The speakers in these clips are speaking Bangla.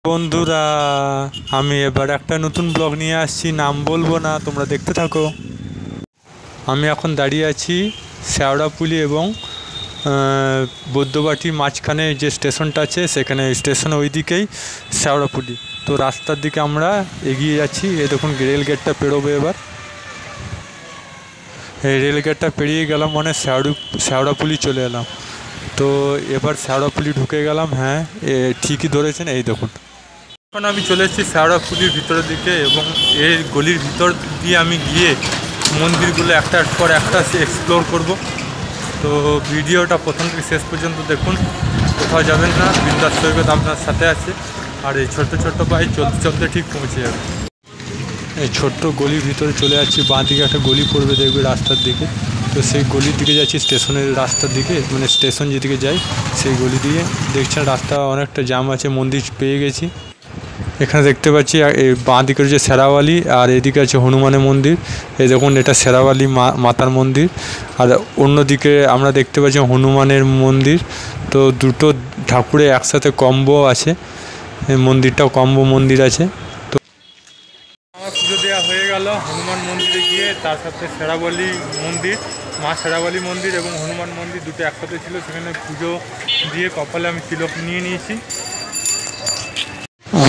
বন্ধুরা, আমি এবার একটা নতুন ব্লগ নিয়ে আসছি, নাম বলবো না, তোমরা দেখতে থাকো। আমি এখন দাঁড়িয়ে আছি শেওড়াফুলি এবং বৈদ্যবাটির মাঝখানে যে স্টেশনটা আছে, সেখানে স্টেশন ওই দিকেই শেওড়াফুলি। তো রাস্তার দিকে আমরা এগিয়ে যাচ্ছি। এই দেখুন রেল গেটটা পেরোবো এবার। এই রেল গেটটা পেরিয়ে গেলাম মানে শেওড়াফুলি চলে এলাম। তো এবার শেওড়াফুলি ঢুকে গেলাম। হ্যাঁ, ঠিকই ধরেছেন, এই দেখুন। এখন আমি চলে এসেছি শেওড়াফুলির ভিতরের দিকে এবং এই গলির ভিতর দিয়ে আমি গিয়ে মন্দিরগুলো একটার পর একটা এক্সপ্লোর করব। তো ভিডিওটা প্রথম থেকে শেষ পর্যন্ত দেখুন, কোথাও যাবেন না, বিন্দাস সৈকত আপনার সাথে আছে। আর এই ছোট্ট ছোট্ট পায়ে চলতে চলতে ঠিক পৌঁছে যাবে। এই ছোট্ট গলির ভিতরে চলে যাচ্ছি, বাঁ দিকে একটা গলি পড়বে দেখবে রাস্তার দিকে। তো সেই গলির দিকে যাচ্ছি, স্টেশনের রাস্তার দিকে, মানে স্টেশন যেদিকে যাই সেই গলি দিয়ে। দেখছেন রাস্তা অনেকটা জ্যাম আছে, মন্দির পেয়ে গেছি। এখানে দেখতে পাচ্ছি এই বাঁ দিকে রয়েছে শেরাওয়ালি আর এদিকে আছে হনুমানের মন্দির। এই দেখুন, এটা শেরাওয়ালি মাতার মন্দির, আর অন্যদিকে আমরা দেখতে পাচ্ছি হনুমানের মন্দির। তো দুটো ঠাকুরে একসাথে কম্বো আছে, এই মন্দিরটাও কম্বো মন্দির আছে। তো আমার পুজো দেওয়া হয়ে গেল হনুমান মন্দিরে গিয়ে, তার সাথে শেরাওয়ালি মন্দির, মা শেরাওয়ালি মন্দির এবং হনুমান মন্দির দুটো একসাথে ছিল, সেখানে পুজো দিয়ে কপালে আমি তিলক নিয়ে নিয়েছি।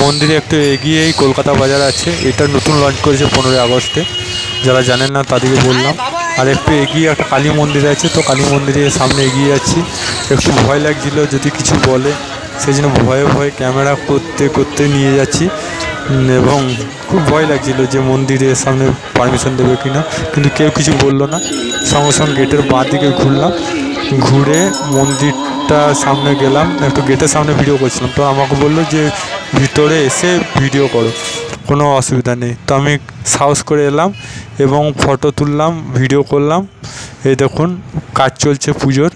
মন্দিরে একটু এগিয়েই কলকাতা বাজার আছে, এটা নতুন লঞ্চ করেছে 15ই আগস্টে, যারা জানেন না তাদেরকে বললাম। আর একটু এগিয়ে একটা কালী মন্দির আছে, তো কালী মন্দিরের সামনে এগিয়ে যাচ্ছি। একটু ভয় লাগছিল যদি কিছু বলে, সেই জন্য ভয়ে ভয়ে ক্যামেরা করতে করতে নিয়ে যাচ্ছি এবং খুব ভয় লাগছিল যে মন্দিরের সামনে পারমিশন দেবে কিনা, কিন্তু কেউ কিছু বললো না। সঙ্গে সঙ্গে গেটের বাঁ দিকে ঘুরলাম, ঘুরে মন্দিরটা সামনে গেলাম। একটু গেটের সামনে ভিডিও করছিলাম, তো আমাকে বললো যে ভিতরে এসে ভিডিও করো, কোনো অসুবিধা নেই। তো আমি সাহস করে এলাম এবং ফটো তুললাম, ভিডিও করলাম। এই দেখুন কাজ চলছে পুজোর।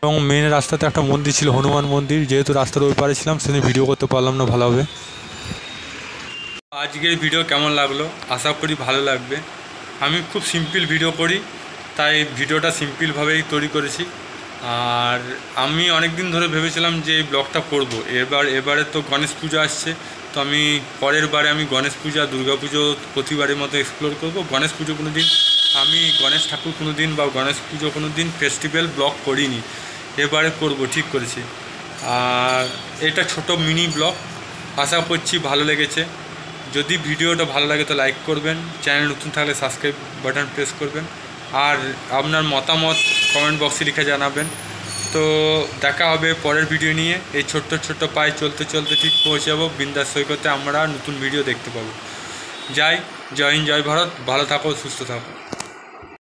এবং মেন রাস্তাতে একটা মন্দির ছিল, হনুমান মন্দির, যেহেতু রাস্তার ওই পারে ছিলাম সেদিন ভিডিও করতে পারলাম না ভালোভাবে। আজকের ভিডিও কেমন লাগলো আশা করি ভালো লাগবে। আমি খুব সিম্পল ভিডিও করি, তাই ভিডিওটা সিম্পলভাবেই তৈরি করেছি। আর আমি অনেক দিন ধরে ভেবেছিলাম যে এই ব্লগটা করব। এবারে তো গণেশ পুজো আসছে, তো আমি পরের বারে আমি গণেশ পূজা, দুর্গা পুজো প্রতিবারের মতো এক্সপ্লোর করব। গণেশ পুজো কোনো দিন আমি গণেশ ঠাকুর কোনো দিন বা গণেশ পুজো কোনো দিন ফেস্টিভ্যাল ব্লগ করিনি, এবারে করব ঠিক করেছি। আর এটা ছোট মিনি ব্লগ, আশা করছি ভালো লেগেছে। যদি ভিডিওটা ভালো লাগে তো লাইক করবেন, চ্যানেল নতুন থাকলে সাবস্ক্রাইব বাটন প্রেস করবেন, আর আপনার মতামত কমেন্ট বক্সে লিখে জানাবেন। তো দেখা হবে পরের ভিডিও নিয়ে। এই ছোট্ট ছোট্ট পায়ে চলতে চলতে ঠিক পৌঁছে যাবো বিন্দাস সৈকতে, আমরা নতুন ভিডিও দেখতে পাবো। জয় হিন্দ, জয় ভারত, ভালো থাকো, সুস্থ থাকো।